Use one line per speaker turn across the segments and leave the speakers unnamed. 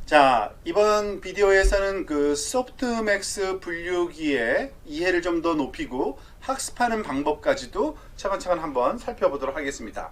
자, 이번 비디오에서는 그 소프트맥스 분류기의 이해를 좀 더 높이고 학습하는 방법까지도 차근차근 한번 살펴보도록 하겠습니다.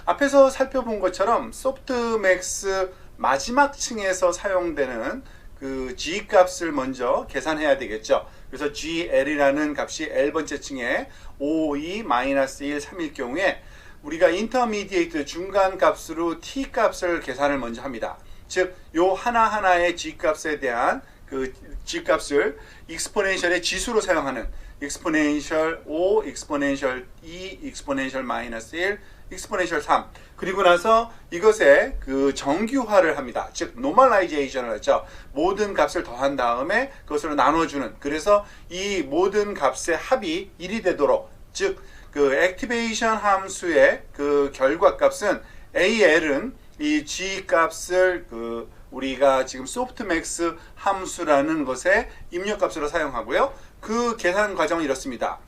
앞에서 살펴본 것처럼 소프트맥스 마지막 층에서 사용되는 그 G 값을 먼저 계산해야 되겠죠. 그래서 GL이라는 값이 L번째 층에 5, 2, -1, 3일 경우에 우리가 인터미디에이트 중간 값으로 T 값을 계산을 먼저 합니다. 즉, 요 하나하나의 G값에 대한 그 G값을 익스포넨셜의 지수로 사용하는 익스포넨셜 5, 익스포넨셜 2, 익스포넨셜 -1, 익스포넨셜 3. 그리고 나서 이것에 그 정규화를 합니다. 즉, 노멀라이제이션을 하죠. 모든 값을 더한 다음에 그것으로 나눠주는. 그래서 이 모든 값의 합이 1이 되도록, 즉, 그 액티베이션 함수의 그 결과값은 AL은 이 G 값을 그 우리가 지금 소프트맥스 함수라는 것에 입력값으로 사용하고요. 그 계산 과정은 이렇습니다.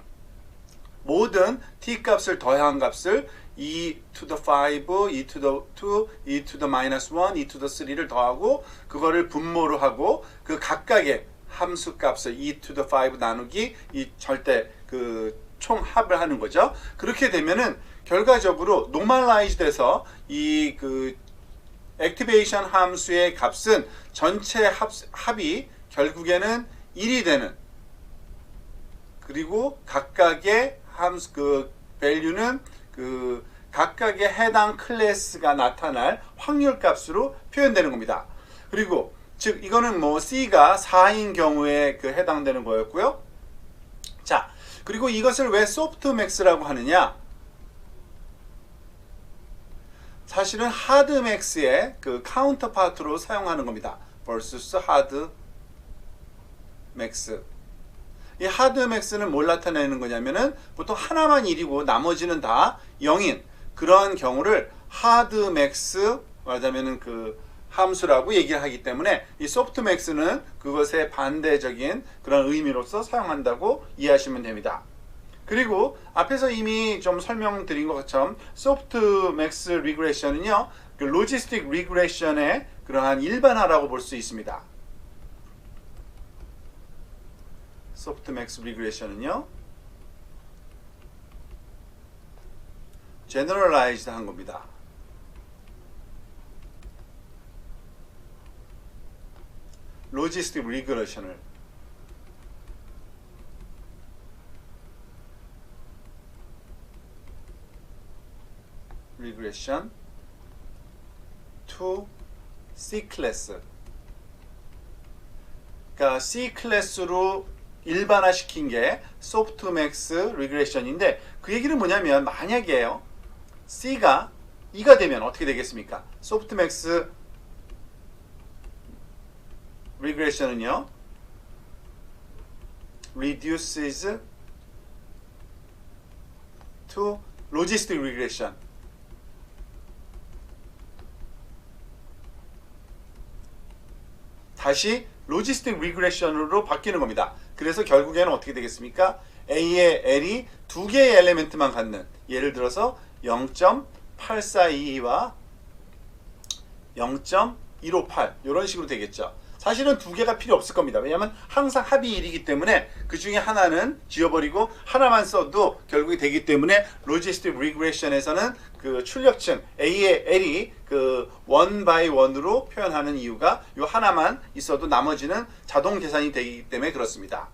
모든 T 값을 더한 값을 e to the 5, e to the 2, e to the -1, e to the 3를 더하고 그거를 분모로 하고 그 각각의 함수 값을 e to the 5 나누기 이 절대 그 총합을 하는 거죠. 그렇게 되면은 결과적으로 노멀라이즈 돼서 이 그 액티베이션 함수의 값은 전체 합이 결국에는 1이 되는, 그리고 각각의 함수 그 밸류는 그 각각의 해당 클래스가 나타날 확률 값으로 표현되는 겁니다. 그리고 즉 이거는 뭐 C가 4인 경우에 그 해당되는 거였고요. 자, 그리고 이것을 왜 소프트맥스라고 하느냐? 사실은 하드맥스의 그 카운터파트로 사용하는 겁니다. versus 하드맥스. 이 하드맥스는 뭘 나타내는 거냐면은 보통 하나만 1이고 나머지는 다 0인 그런 경우를 하드맥스, 말하자면은 그 함수라고 얘기를 하기 때문에 이 소프트맥스는 그것의 반대적인 그런 의미로서 사용한다고 이해하시면 됩니다. 그리고 앞에서 이미 좀 설명드린 것처럼 소프트맥스 리그레션은요, 그 로지스틱 리그레션의 그러한 일반화라고 볼 수 있습니다. 소프트맥스 리그레션은요, 제너럴라이즈드 한 겁니다. 로지스틱 리그레션을 regression to C 클래스. 그러니까 C 클래스로 일반화시킨 게 소프트맥스 리그레션인데 그 얘기는 뭐냐면 만약에요. C가 2가 되면 어떻게 되겠습니까? 소프트맥스 리그레션은요. reduces to logistic regression. 다시 로지스틱 리그레션으로 바뀌는 겁니다. 그래서 결국에는 어떻게 되겠습니까? A의 L이 두 개의 엘리멘트만 갖는, 예를 들어서 0.842와 0.158 이런 식으로 되겠죠. 사실은 두 개가 필요 없을 겁니다. 왜냐하면 항상 합이 1이기 때문에 그 중에 하나는 지워버리고 하나만 써도 결국이 되기 때문에 로지스틱 리그레션에서는 그 출력층 A의 L이 그 1 by 1으로 표현하는 이유가 이 하나만 있어도 나머지는 자동 계산이 되기 때문에 그렇습니다.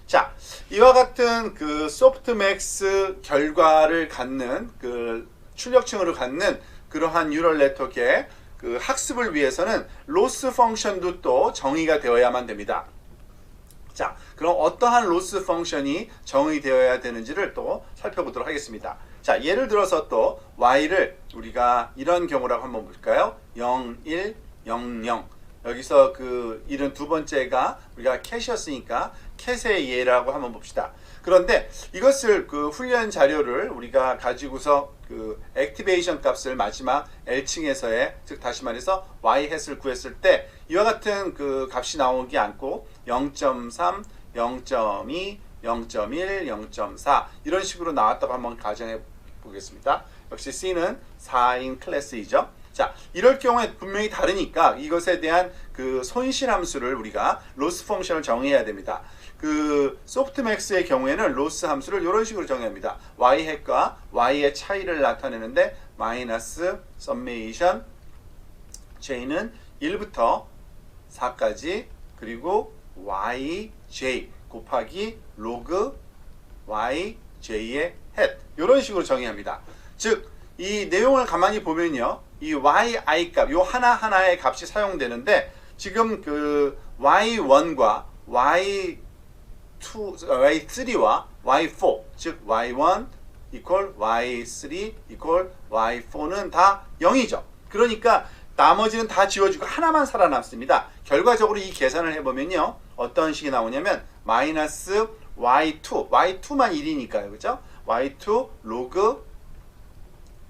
자, 이와 같은 그 소프트맥스 결과를 갖는 그 출력층으로 갖는 그러한 뉴럴 네트워크의 그 학습을 위해서는 로스 펑션도 또 정의가 되어야만 됩니다. 자, 그럼 어떠한 로스 펑션이 정의되어야 되는지를 또 살펴보도록 하겠습니다. 자, 예를 들어서 또 y를 우리가 이런 경우라고 한번 볼까요? 0, 1, 0, 0. 여기서 그 1은 두 번째가 우리가 캣이었으니까 캣의 예라고 한번 봅시다. 그런데 이것을 그 훈련 자료를 우리가 가지고서 그 액티베이션 값을 마지막 L층에서의, 즉 다시 말해서 y-햇을 구했을 때 이와 같은 그 값이 나오지 않고 0.3, 0.2, 0.1, 0.4 이런 식으로 나왔다고 한번 가정해 보겠습니다. 역시 C는 4인 클래스이죠. 자, 이럴 경우에 분명히 다르니까 이것에 대한 그 손실 함수를 우리가 로스 펑션을 정의해야 됩니다. 그 소프트맥스의 경우에는 로스 함수를 이런 식으로 정의합니다. y hat과 y의 차이를 나타내는데 마이너스 서메이션 j는 1부터 4까지 그리고 yj 곱하기 로그 yj의 hat 이런 식으로 정의합니다. 즉 이 내용을 가만히 보면요, 이 yi 값, 요 하나하나의 값이 사용되는데 지금 그 y1과 y3와 y4, 즉 y1 equal y3 equal y4는 다 0이죠. 그러니까 나머지는 다 지워지고 하나만 살아남습니다. 결과적으로 이 계산을 해보면요, 어떤 식이 나오냐면 마이너스 y2만 1이니까요, 그죠? y2 로그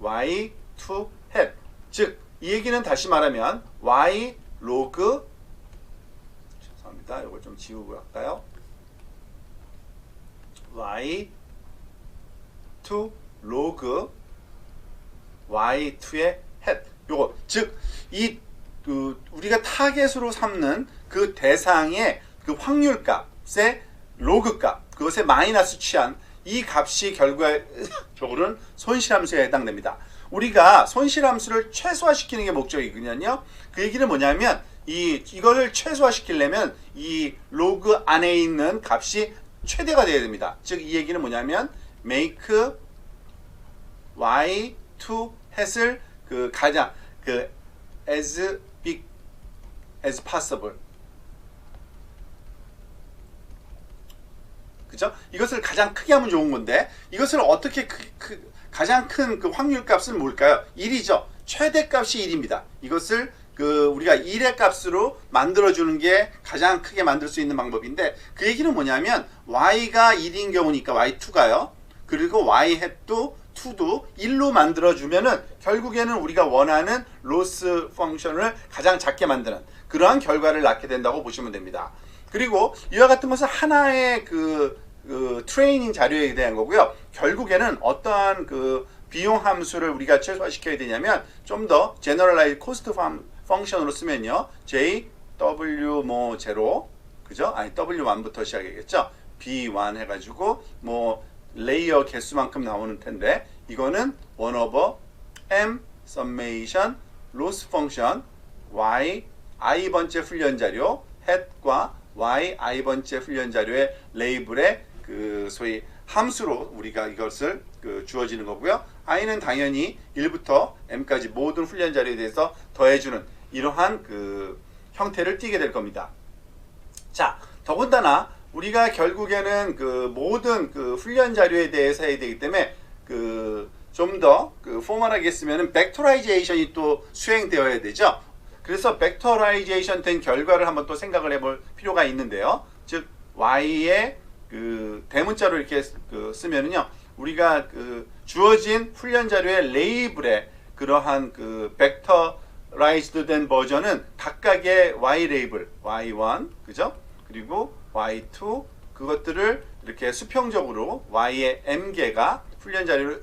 y2 hat, 즉 이 얘기는 다시 말하면 y 로그, 죄송합니다, 이걸 좀 지우고 할까요? y2 로그 y2의 hat, 요거 즉 이 우리가 타겟으로 삼는 그 대상의 그 확률값의 로그값, 그것에 마이너스 취한 이 값이 결과적으로는 손실함수에 해당됩니다. 우리가 손실함수를 최소화시키는 게 목적이거든요. 그 얘기는 뭐냐면 이거를 최소화시키려면 이 로그 안에 있는 값이 최대가 되어야 됩니다. 즉 이 얘기는 뭐냐면 make y2 hat을 그 가장 그 as big as possible, 그죠? 이것을 가장 크게 하면 좋은 건데 이것을 어떻게 가장 큰 그 확률 값은 뭘까요? 1이죠. 최대 값이 1입니다. 이것을 그 우리가 1의 값으로 만들어주는 게 가장 크게 만들 수 있는 방법인데 그 얘기는 뭐냐면 y가 1인 경우니까 y2가요. 그리고 y hat도 2도 1로 만들어주면은 결국에는 우리가 원하는 로스 펑션을 가장 작게 만드는 그러한 결과를 낳게 된다고 보시면 됩니다. 그리고 이와 같은 것은 하나의 그 트레이닝 자료에 대한 거고요. 결국에는 어떠한 그 비용 함수를 우리가 최소화시켜야 되냐면 좀 더 제너럴라이즈 코스트 펑션으로 쓰면요, JW 뭐 제로, 그죠? 아니 W1부터 시작이겠죠. B1 해가지고 뭐 레이어 개수만큼 나오는 텐데 이거는 1 over M summation loss function Y i번째 훈련 자료 hat과 Y i번째 훈련 자료의 레이블의 그 소위 함수로 우리가 이것을 그 주어지는 거고요. i는 당연히 1부터 m까지 모든 훈련 자료에 대해서 더해주는 이러한 그 형태를 띠게 될 겁니다. 자, 더군다나 우리가 결국에는 그 모든 그 훈련 자료에 대해서 해야 되기 때문에 그 좀 더 그 포멀하게 쓰면은 벡터라이제이션이 또 수행되어야 되죠. 그래서 벡터라이제이션 된 결과를 한번 또 생각을 해볼 필요가 있는데요. 즉 y의 그 대문자로 이렇게 그 쓰면은요, 우리가 그 주어진 훈련 자료의 레이블에 그러한 그 벡터라이즈드 된 버전은 각각의 y 레이블 y1, 그죠? 그리고 y2 그것들을 이렇게 수평적으로 y의 m개가 훈련 자료를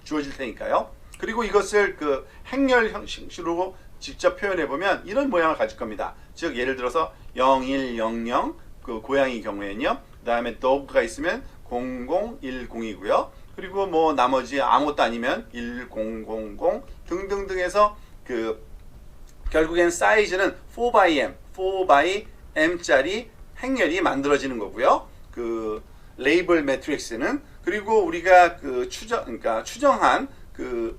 주어질 테니까요. 그리고 이것을 그 행렬 형식으로 직접 표현해 보면 이런 모양을 가질 겁니다. 즉 예를 들어서 0100 그 고양이 경우에는요, 그 다음에 dog가 있으면 00102고요. 그리고 뭐 나머지 아무것도 아니면 1000 등등등 해서 그 결국엔 사이즈는 4xm짜리 행렬이 만들어지는 거고요. 그 레이블 매트릭스는, 그리고 우리가 그 추정한 그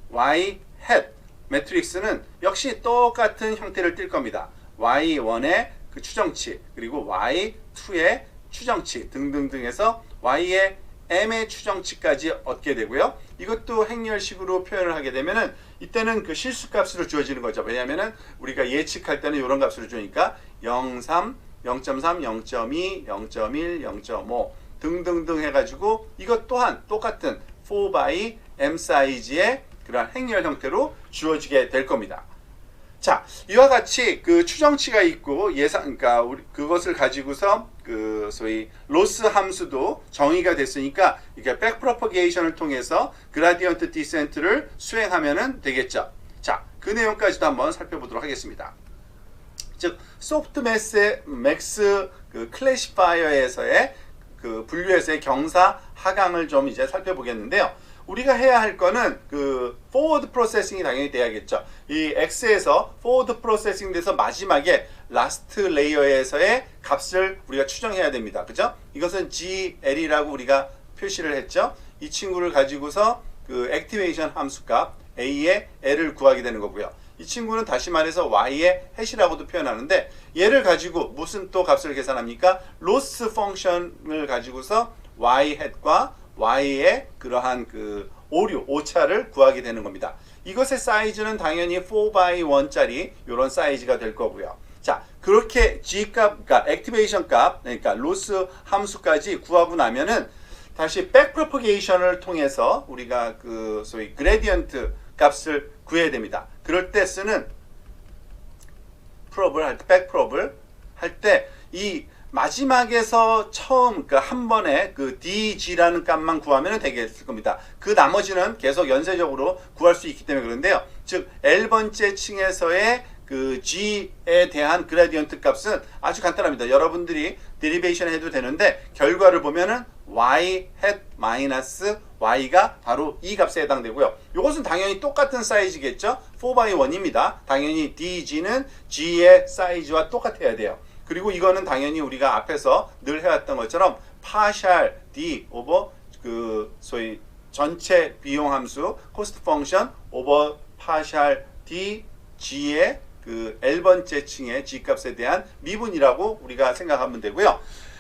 y hat 매트릭스는 역시 똑같은 형태를 띌 겁니다. y1의 그 추정치, 그리고 y2의 추정치 등등등 해서 y의 m의 추정치까지 얻게 되고요. 이것도 행렬식으로 표현을 하게 되면은 이때는 그 실수값으로 주어지는 거죠. 왜냐하면은 우리가 예측할 때는 이런 값으로 주니까 0.3, 0.2, 0.1, 0.5 등등등 해가지고 이것 또한 똑같은 4x m 사이즈의 그런 행렬 형태로 주어지게 될 겁니다. 자, 이와 같이 그 추정치가 있고 그러니까 그것을 가지고서 그 소위 로스 함수도 정의가 됐으니까 이게 백프로퍼게이션을 통해서 그라디언트 디센트를 수행하면은 되겠죠. 자, 그 내용까지도 한번 살펴보도록 하겠습니다. 즉 소프트맥스 그 클래시파이어에서의 그 분류에서의 경사 하강을 좀 이제 살펴보겠는데요. 우리가 해야 할 거는 그 forward processing이 당연히 돼야겠죠. 이 X에서 forward processing 돼서 마지막에 last layer에서의 값을 우리가 추정해야 됩니다. 그죠? 이것은 GL이라고 우리가 표시를 했죠. 이 친구를 가지고서 그 액티베이션 함수값 A의 L을 구하게 되는 거고요. 이 친구는 다시 말해서 Y의 해시라고도 표현하는데 얘를 가지고 무슨 또 값을 계산합니까? 로스 펑션을 가지고서 Y 햇과 Y의 그러한 그 오차를 구하게 되는 겁니다. 이것의 사이즈는 당연히 4x1짜리 이런 사이즈가 될 거고요. 자, 그렇게 G값, 그러니까 액티베이션 값, 그러니까 로스 함수까지 구하고 나면은 다시 백프로퍼게이션을 통해서 우리가 그 소위 그레디언트 값을 구해야 됩니다. 그럴 때 쓰는 프롭을 할 때, 백프롭을 할 때 이 마지막에서 처음 그 한 번에 그 DG라는 값만 구하면 되겠을 겁니다. 그 나머지는 계속 연쇄적으로 구할 수 있기 때문에 그런데요. 즉 L번째 층에서의 그 G에 대한 그라디언트 값은 아주 간단합니다. 여러분들이 데리베이션 해도 되는데 결과를 보면은 y hat 마이너스 y가 바로 이 값에 해당되고요. 이것은 당연히 똑같은 사이즈겠죠. 4x1입니다. 당연히 DG는 G의 사이즈와 똑같아야 돼요. 그리고 이거는 당연히 우리가 앞에서 늘 해왔던 것처럼 파셜 D 오버 그 소위 전체 비용 함수 코스트 펑션 오버 파셜 D G의 그 L번째 층의 G값에 대한 미분이라고 우리가 생각하면 되고요.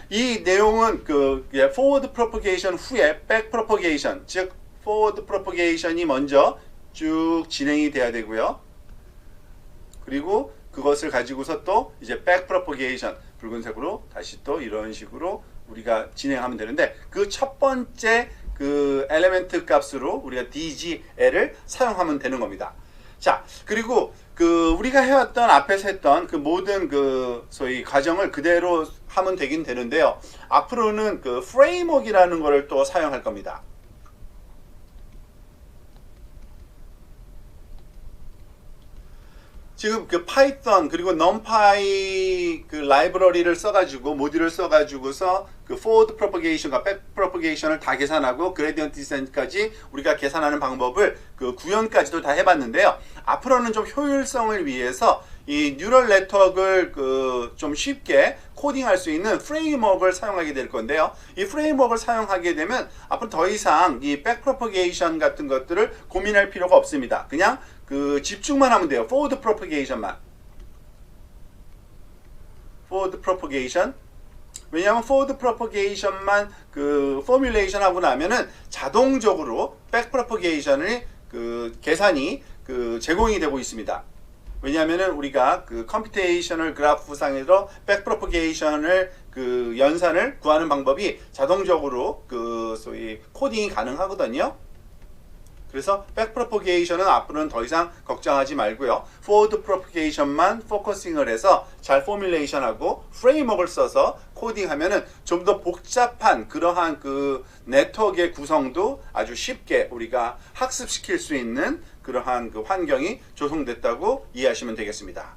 이 내용은 그 forward propagation 후에 back propagation, 즉 forward propagation이 먼저 쭉 진행이 돼야 되고요. 그리고 그것을 가지고서 또 이제 back propagation, 붉은색으로 다시 또 이런 식으로 우리가 진행하면 되는데 그 첫 번째 그 엘리멘트 값으로 우리가 DGL을 사용하면 되는 겁니다. 자, 그리고 그 우리가 해왔던 앞에서 했던 그 모든 그 소위 과정을 그대로 하면 되긴 되는데요. 앞으로는 그 프레임워크라는 거를 또 사용할 겁니다. 지금 그 파이썬 그리고 numpy 그 라이브러리를 써가지고 모듈을 써가지고서 그 forward propagation과 back propagation을 다 계산하고 gradient descent까지 우리가 계산하는 방법을 그 구현까지도 다 해봤는데요. 앞으로는 좀 효율성을 위해서 이 뉴럴 네트워크를 그 좀 쉽게 코딩할 수 있는 프레임워크를 사용하게 될 건데요. 이 프레임워크를 사용하게 되면 앞으로 더 이상 이 back propagation 같은 것들을 고민할 필요가 없습니다. 그냥 그 집중만 하면 돼요. forward propagation만. forward propagation. 왜냐하면 forward propagation만 그 formulation 하고 나면은 자동적으로 back propagation이 그 계산이 그 제공이 되고 있습니다. 왜냐하면은 우리가 그 컴퓨테이셔널 그래프 상에서 백프로퍼게이션을 그 연산을 구하는 방법이 자동적으로 그 소위 코딩이 가능하거든요. 그래서 백프로퍼게이션은 앞으로는 더 이상 걱정하지 말고요. forward propagation만 포커싱을 해서 잘 포뮬레이션하고 프레임워크를 써서 코딩하면은 좀 더 복잡한 그러한 그 네트워크의 구성도 아주 쉽게 우리가 학습시킬 수 있는 그러한 그 환경이 조성됐다고 이해하시면 되겠습니다.